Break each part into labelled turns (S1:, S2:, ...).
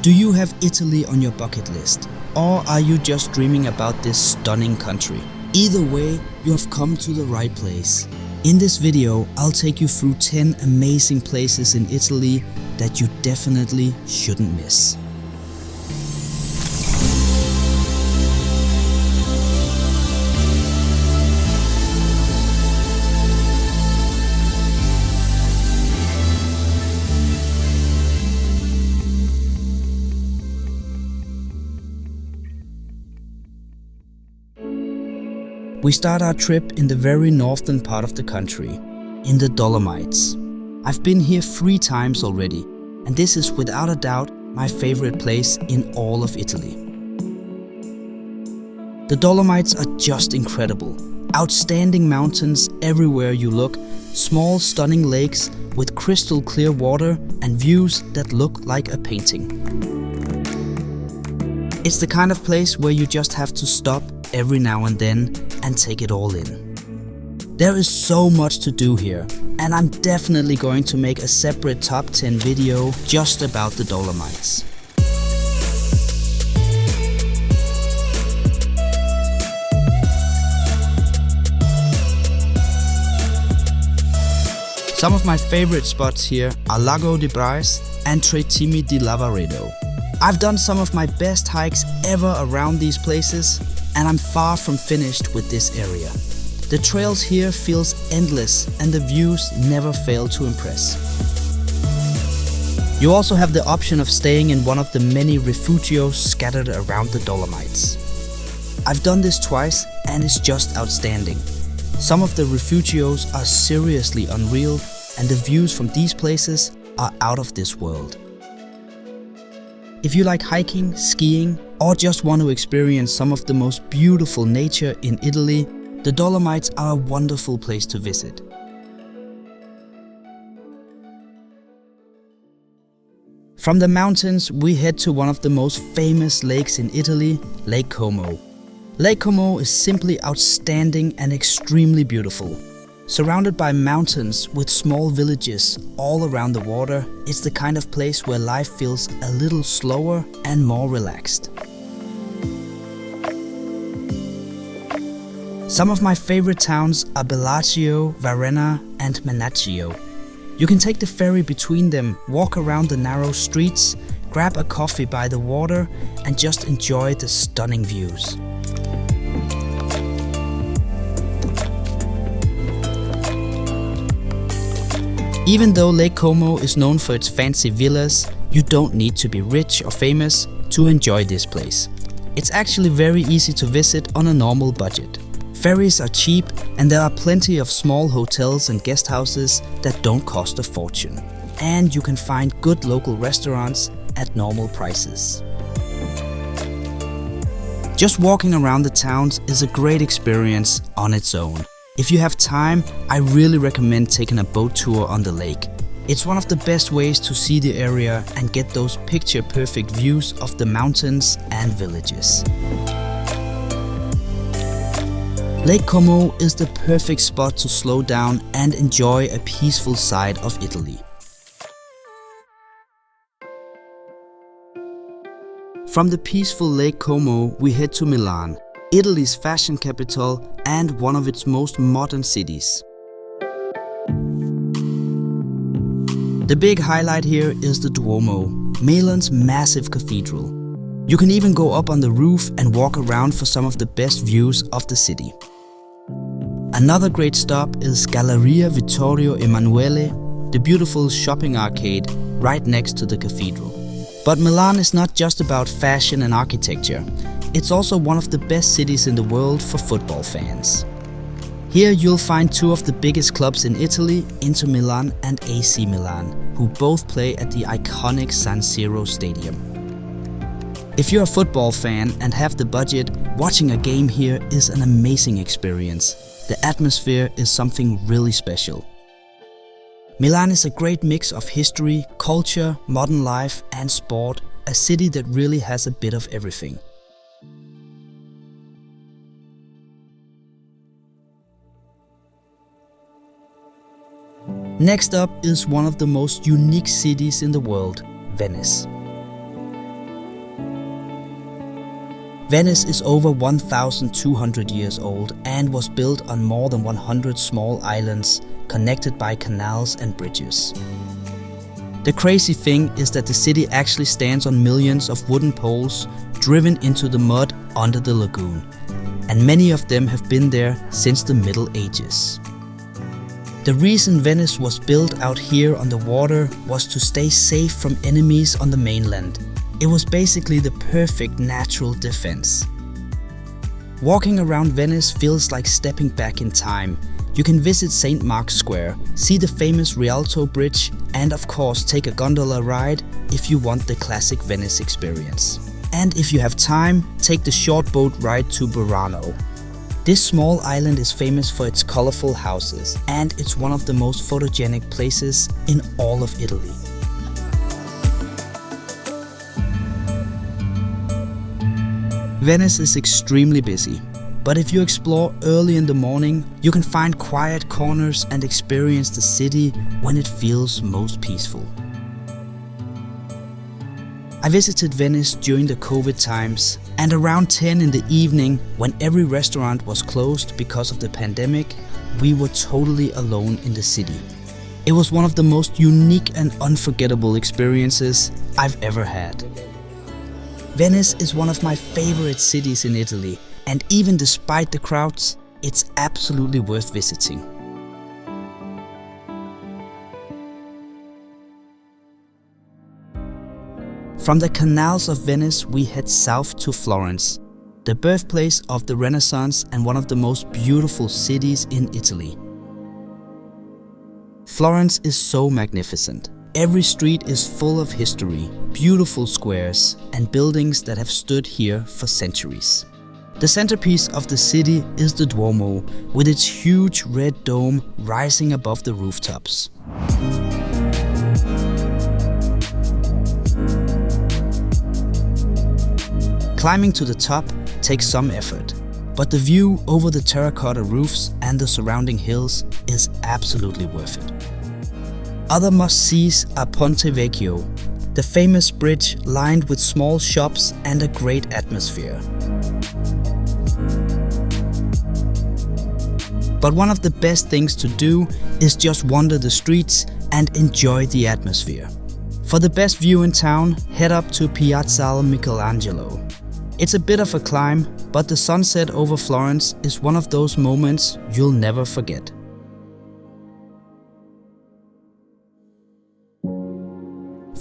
S1: Do you have Italy on your bucket list? Or are you just dreaming about this stunning country? Either way, you have come to the right place. In this video, I'll take you through 10 amazing places in Italy that you definitely shouldn't miss. We start our trip in the very northern part of the country, in the Dolomites. I've been here 3 times already, and this is without a doubt my favorite place in all of Italy. The Dolomites are just incredible. Outstanding mountains everywhere you look, small stunning lakes with crystal clear water and views that look like a painting. It's the kind of place where you just have to stop every now and then and take it all in. There is so much to do here, and I'm definitely going to make a separate top 10 video just about the Dolomites. Some of my favorite spots here are Lago di Brais and Trevi di Lavaredo. I've done some of my best hikes ever around these places, and I'm far from finished with this area. The trails here feels endless and the views never fail to impress. You also have the option of staying in one of the many refugios scattered around the Dolomites. I've done this twice and it's just outstanding. Some of the refugios are seriously unreal, and the views from these places are out of this world. If you like hiking, skiing, or just want to experience some of the most beautiful nature in Italy, the Dolomites are a wonderful place to visit. From the mountains, we head to one of the most famous lakes in Italy, Lake Como. Lake Como is simply outstanding and extremely beautiful. Surrounded by mountains with small villages all around the water, it's the kind of place where life feels a little slower and more relaxed. Some of my favorite towns are Bellagio, Varenna and Menaccio. You can take the ferry between them, walk around the narrow streets, grab a coffee by the water and just enjoy the stunning views. Even though Lake Como is known for its fancy villas, you don't need to be rich or famous to enjoy this place. It's actually very easy to visit on a normal budget. Ferries are cheap and there are plenty of small hotels and guest houses that don't cost a fortune. And you can find good local restaurants at normal prices. Just walking around the towns is a great experience on its own. If you have time, I really recommend taking a boat tour on the lake. It's one of the best ways to see the area and get those picture-perfect views of the mountains and villages. Lake Como is the perfect spot to slow down and enjoy a peaceful side of Italy. From the peaceful Lake Como, we head to Milan, Italy's fashion capital and one of its most modern cities. The big highlight here is the Duomo, Milan's massive cathedral. You can even go up on the roof and walk around for some of the best views of the city. Another great stop is Galleria Vittorio Emanuele, the beautiful shopping arcade right next to the cathedral. But Milan is not just about fashion and architecture. It's also one of the best cities in the world for football fans. Here you'll find 2 of the biggest clubs in Italy, Inter Milan and AC Milan, who both play at the iconic San Siro stadium. If you're a football fan and have the budget, watching a game here is an amazing experience. The atmosphere is something really special. Milan is a great mix of history, culture, modern life and sport, a city that really has a bit of everything. Next up is one of the most unique cities in the world, Venice. Venice is over 1,200 years old and was built on more than 100 small islands connected by canals and bridges. The crazy thing is that the city actually stands on millions of wooden poles driven into the mud under the lagoon, and many of them have been there since the Middle Ages. The reason Venice was built out here on the water was to stay safe from enemies on the mainland. It was basically the perfect natural defense. Walking around Venice feels like stepping back in time. You can visit St. Mark's Square, see the famous Rialto Bridge, and of course take a gondola ride if you want the classic Venice experience. And if you have time, take the short boat ride to Burano. This small island is famous for its colorful houses, and it's one of the most photogenic places in all of Italy. Venice is extremely busy, but if you explore early in the morning, you can find quiet corners and experience the city when it feels most peaceful. I visited Venice during the COVID times, and around 10 in the evening, when every restaurant was closed because of the pandemic, we were totally alone in the city. It was one of the most unique and unforgettable experiences I've ever had. Venice is one of my favorite cities in Italy, and even despite the crowds, it's absolutely worth visiting. From the canals of Venice, we head south to Florence, the birthplace of the Renaissance and one of the most beautiful cities in Italy. Florence is so magnificent. Every street is full of history, beautiful squares, and buildings that have stood here for centuries. The centerpiece of the city is the Duomo, with its huge red dome rising above the rooftops. Climbing to the top takes some effort, but the view over the terracotta roofs and the surrounding hills is absolutely worth it. Other must-sees are Ponte Vecchio, the famous bridge lined with small shops and a great atmosphere. But one of the best things to do is just wander the streets and enjoy the atmosphere. For the best view in town, head up to Piazzale Michelangelo. It's a bit of a climb, but the sunset over Florence is one of those moments you'll never forget.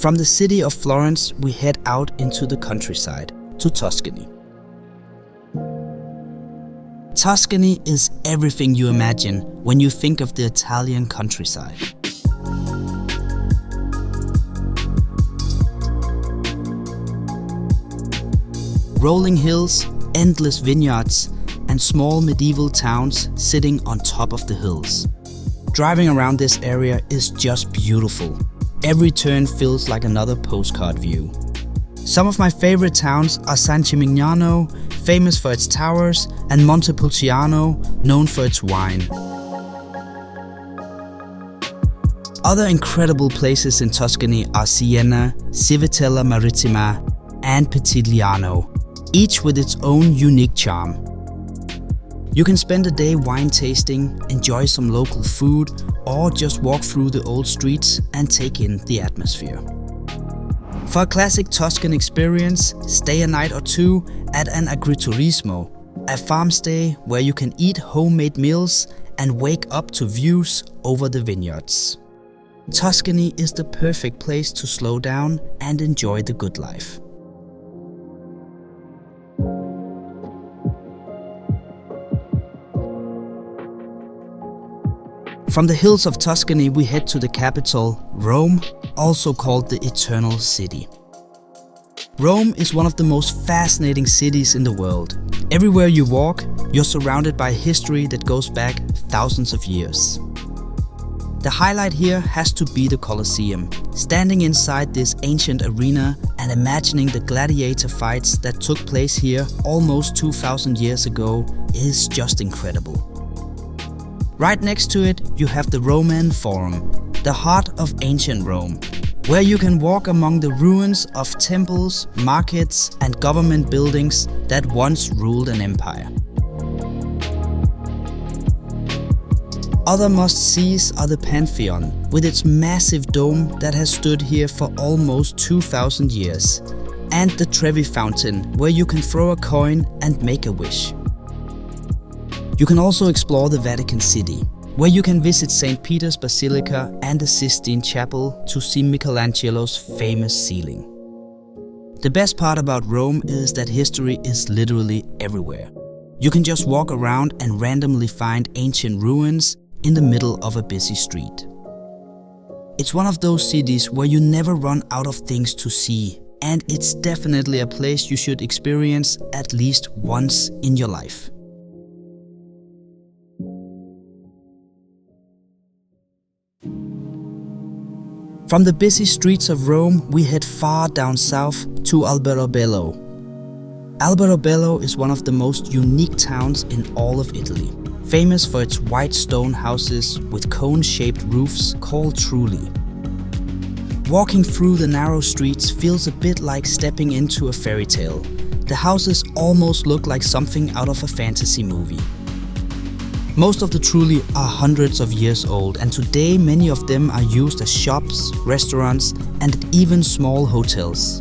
S1: From the city of Florence, we head out into the countryside, to Tuscany. Tuscany is everything you imagine when you think of the Italian countryside. Rolling hills, endless vineyards, and small medieval towns sitting on top of the hills. Driving around this area is just beautiful. Every turn feels like another postcard view. Some of my favorite towns are San Gimignano, famous for its towers, and Montepulciano, known for its wine. Other incredible places in Tuscany are Siena, Civitella Marittima, and Pitigliano, each with its own unique charm. You can spend a day wine tasting, enjoy some local food, or just walk through the old streets and take in the atmosphere. For a classic Tuscan experience, stay a night or two at an agriturismo, a farm stay where you can eat homemade meals and wake up to views over the vineyards. Tuscany is the perfect place to slow down and enjoy the good life. From the hills of Tuscany, we head to the capital, Rome, also called the Eternal City. Rome is one of the most fascinating cities in the world. Everywhere you walk, you're surrounded by history that goes back thousands of years. The highlight here has to be the Colosseum. Standing inside this ancient arena and imagining the gladiator fights that took place here almost 2,000 years ago is just incredible. Right next to it, you have the Roman Forum, the heart of ancient Rome, where you can walk among the ruins of temples, markets, and government buildings that once ruled an empire. Other must-sees are the Pantheon, with its massive dome that has stood here for almost 2,000 years, and the Trevi Fountain, where you can throw a coin and make a wish. You can also explore the Vatican City, where you can visit St. Peter's Basilica and the Sistine Chapel to see Michelangelo's famous ceiling. The best part about Rome is that history is literally everywhere. You can just walk around and randomly find ancient ruins in the middle of a busy street. It's one of those cities where you never run out of things to see, and it's definitely a place you should experience at least once in your life. From the busy streets of Rome, we head far down south to Alberobello. Alberobello is one of the most unique towns in all of Italy, famous for its white stone houses with cone-shaped roofs called trulli. Walking through the narrow streets feels a bit like stepping into a fairy tale. The houses almost look like something out of a fantasy movie. Most of the trulli are hundreds of years old, and today many of them are used as shops, restaurants, and even small hotels.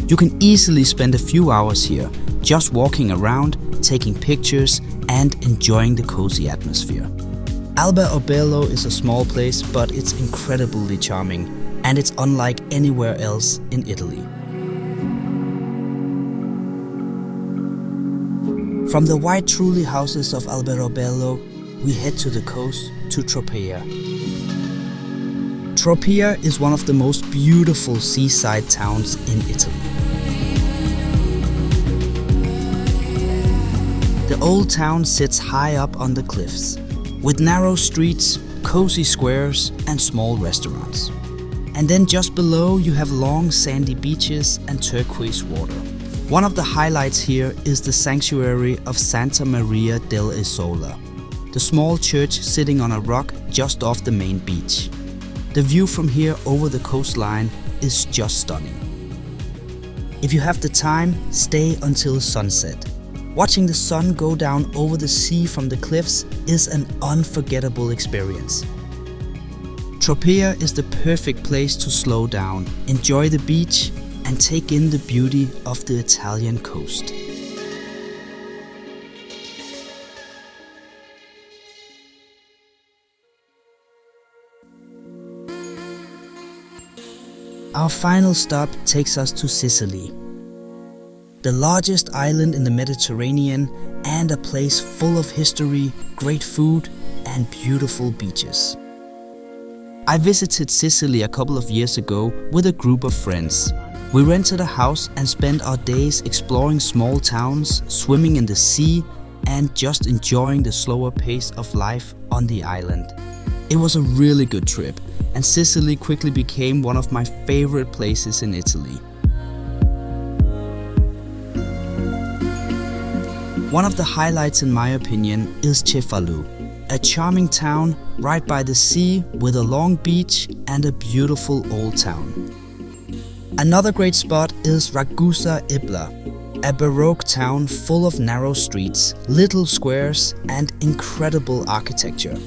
S1: You can easily spend a few hours here, just walking around, taking pictures, and enjoying the cozy atmosphere. Alberobello is a small place, but it's incredibly charming, and it's unlike anywhere else in Italy. From the white trulli houses of Alberobello, we head to the coast to Tropea. Tropea is one of the most beautiful seaside towns in Italy. The old town sits high up on the cliffs, with narrow streets, cozy squares, and small restaurants. And then just below you have long sandy beaches and turquoise water. One of the highlights here is the sanctuary of Santa Maria dell'Isola, the small church sitting on a rock just off the main beach. The view from here over the coastline is just stunning. If you have the time, stay until sunset. Watching the sun go down over the sea from the cliffs is an unforgettable experience. Tropea is the perfect place to slow down, enjoy the beach, and take in the beauty of the Italian coast. Our final stop takes us to Sicily, the largest island in the Mediterranean and a place full of history, great food, and beautiful beaches. I visited Sicily a couple of years ago with a group of friends. We rented a house and spent our days exploring small towns, swimming in the sea, and just enjoying the slower pace of life on the island. It was a really good trip, and Sicily quickly became one of my favorite places in Italy. One of the highlights in my opinion is Cefalù, a charming town right by the sea with a long beach and a beautiful old town. Another great spot is Ragusa Ibla, a Baroque town full of narrow streets, little squares, and incredible architecture.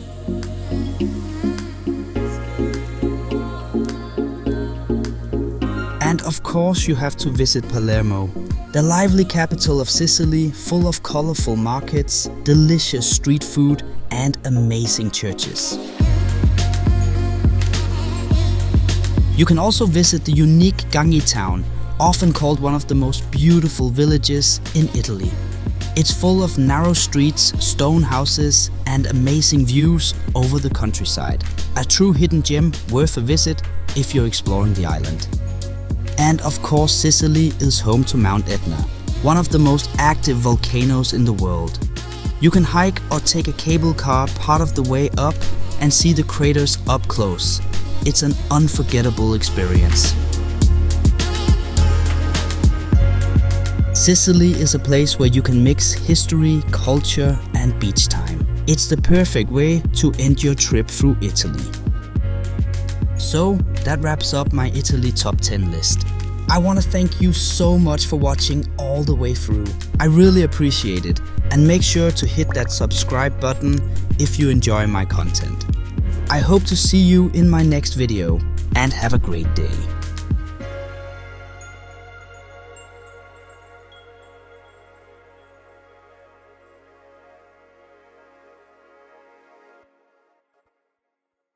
S1: And of course you have to visit Palermo, the lively capital of Sicily, full of colorful markets, delicious street food, and amazing churches. You can also visit the unique Gangi town, often called one of the most beautiful villages in Italy. It's full of narrow streets, stone houses, and amazing views over the countryside. A true hidden gem worth a visit if you're exploring the island. And of course, Sicily is home to Mount Etna, one of the most active volcanoes in the world. You can hike or take a cable car part of the way up and see the craters up close. It's an unforgettable experience. Sicily is a place where you can mix history, culture, and beach time. It's the perfect way to end your trip through Italy. So that wraps up my Italy top 10 list. I want to thank you so much for watching all the way through. I really appreciate it, and make sure to hit that subscribe button if you enjoy my content. I hope to see you in my next video, and have a great day.